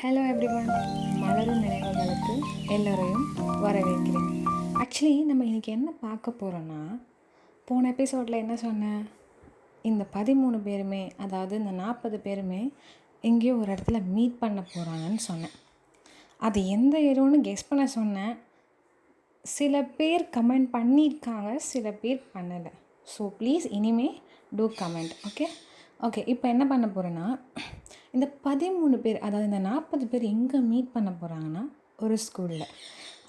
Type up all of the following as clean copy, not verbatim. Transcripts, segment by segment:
Hello everyone, மலரும் நினைவுகளுக்கு எல்லோரையும் வரவேற்கிறேன். ஆக்சுவலி நம்ம இன்றைக்கி என்ன பார்க்க போகிறோன்னா, போன எபிசோடில் என்ன சொன்னேன், இந்த 13 பேருமே, அதாவது இந்த 40 பேருமே எங்கேயோ ஒரு இடத்துல மீட் பண்ண போகிறாங்கன்னு சொன்னேன். அது எந்த இடம்னு கெஸ் பண்ண சொன்னேன். சில பேர் கமெண்ட் பண்ணியிருக்காங்க, சில பேர் பண்ணலை. ஸோ ப்ளீஸ் இனிமே டூ கமெண்ட். ஓகே இப்போ என்ன பண்ண போகிறேன்னா, இந்த 13 பேர், அதாவது இந்த 40 பேர் எங்கே மீட் பண்ண போகிறாங்கன்னா, ஒரு ஸ்கூலில்.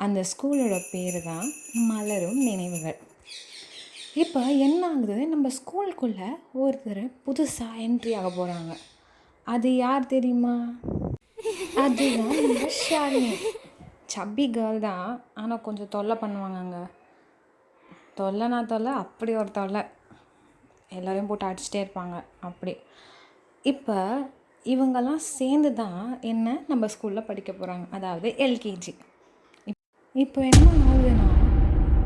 அந்த ஸ்கூலோட பேர் தான் மலரும் நினைவுகள். இப்போ என்ன ஆகுது, நம்ம ஸ்கூலுக்குள்ளே ஒருத்தர் புதுசாக என்ட்ரி ஆக போகிறாங்க. அது யார் தெரியுமா? அதுதான் நம்ம ஷாலினி. சப்பி கேர்ள் தான், ஆனால் கொஞ்சம் தொல்லை பண்ணுவாங்கங்க. தொல்லை அப்படி ஒரு தொல்லை, எல்லோரையும் போட்டு அடிச்சிட்டே இருப்பாங்க அப்படி. இப்போ இவங்கெல்லாம் சேர்ந்து தான் என்ன நம்ம ஸ்கூலில் படிக்க போகிறாங்க, அதாவது எல்கேஜி. இப்போ என்ன ஆகுதுன்னா,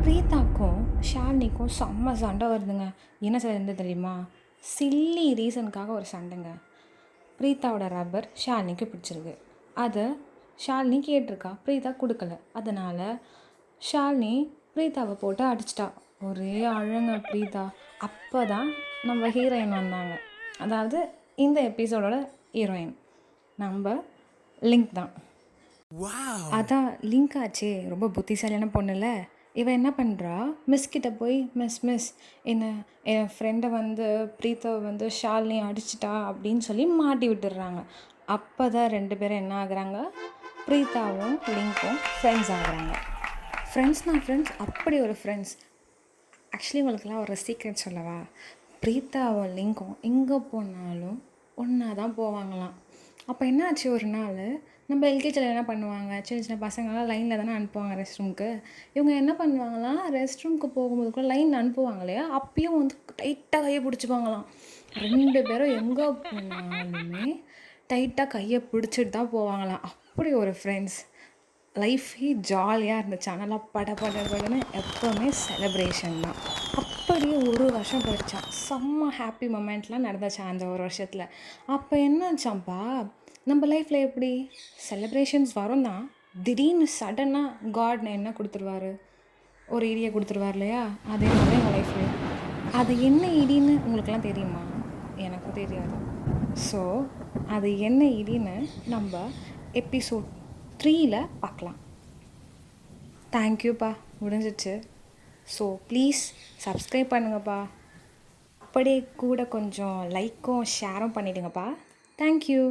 பிரீத்தாக்கும் ஷாலினிக்கும் செம்ம சண்டை வருதுங்க. என்ன சண்டை தெரியுமா? சில்லி ரீசனுக்காக ஒரு சண்டைங்க. பிரீத்தாவோட ரப்பர் ஷாலினிக்கு பிடிச்சிருக்கு. அதை ஷாலினி கேட்டிருக்கா, பிரீத்தா கொடுக்கல. அதனால் ஷாலினி பிரீத்தாவை போட்டு அடிச்சிட்டா. ஒரே அழங்க பிரீத்தா. அப்போ தான் நம்ம ஹீரோயின் வந்தாங்க, அதாவது இந்த எபிசோடோட ஹீரோயின் நம்ம லிங்க் தான். அதான் லிங்க் ஆச்சே, ரொம்ப புத்திசாலியான பொண்ணுல. இவன் என்ன பண்ணுறா, மிஸ்கிட்ட போய் மிஸ் என்ன என் ஃப்ரெண்டை வந்து பிரீத்தாவை வந்து ஷாலினி அடிச்சிட்டா அப்படின்னு சொல்லி மாட்டி விட்டுடுறாங்க. அப்போ தான் 2 பேரும் என்ன ஆகுறாங்க, பிரீத்தாவும் லிங்க்கும் ஃப்ரெண்ட்ஸ் ஆகுறாங்க. ஃப்ரெண்ட்ஸ், அப்படி ஒரு ஃப்ரெண்ட்ஸ். ஆக்சுவலி உங்களுக்குலாம் ஒரு சீக்ரெட் சொல்லவா? பிரீத்தாவும் லிங்க்கும் எங்கே போனாலும் ஒன்றா தான் போவாங்களாம். அப்போ என்னாச்சு, ஒரு நாள் நம்ம எல்கேஜியில் என்ன பண்ணுவாங்க, சின்ன பசங்களாம் லைனில் தானே அனுப்புவாங்க ரெஸ்ட் ரூமுக்கு. இவங்க என்ன பண்ணுவாங்களாம், ரெஸ்ட் ரூமுக்கு போகும்போது கூட லைனில் அனுப்புவாங்க இல்லையா, அப்பயும் வந்து டைட்டாக கையை பிடிச்சிப்பாங்களாம். 2 பேரும் எங்கே போனாலுமே டைட்டாக கையை பிடிச்சிட்டு தான் போவாங்களாம். அப்படி ஒரு ஃப்ரெண்ட்ஸ். லைஃபே ஜாலியாக இருந்துச்சு. அதனால் படன்னு எப்போவுமே செலிப்ரேஷன் தான். அப்படியே ஒரு வருஷம் போயிடுச்சா, செம்ம ஹாப்பி மொமெண்ட்லாம் நடந்துச்சா அந்த ஒரு வருஷத்தில். அப்போ என்னாச்சாம்ப்பா, நம்ம லைஃப்பில் எப்படி செலிப்ரேஷன்ஸ் வரும் தான், திடீர்னு சடனாக காட் என்ன கொடுத்துருவாரு, ஒரு இடியை கொடுத்துருவார் இல்லையா? அதே மாதிரி எங்கள் லைஃப்லேயே. அது என்ன இடின்னு உங்களுக்கெல்லாம் தெரியுமா? எனக்கும் தெரியாது. ஸோ அது என்ன இடின்னு நம்ம எபிசோட் 3ல் பார்க்கலாம். தேங்க்யூப்பா, முடிஞ்சிச்சு. ஸோ ப்ளீஸ் சப்ஸ்கிரைப் பண்ணுங்கப்பா. அப்படியே கூட கொஞ்சம் லைக்கும் ஷேரும் பண்ணிவிடுங்கப்பா. தேங்க்யூ.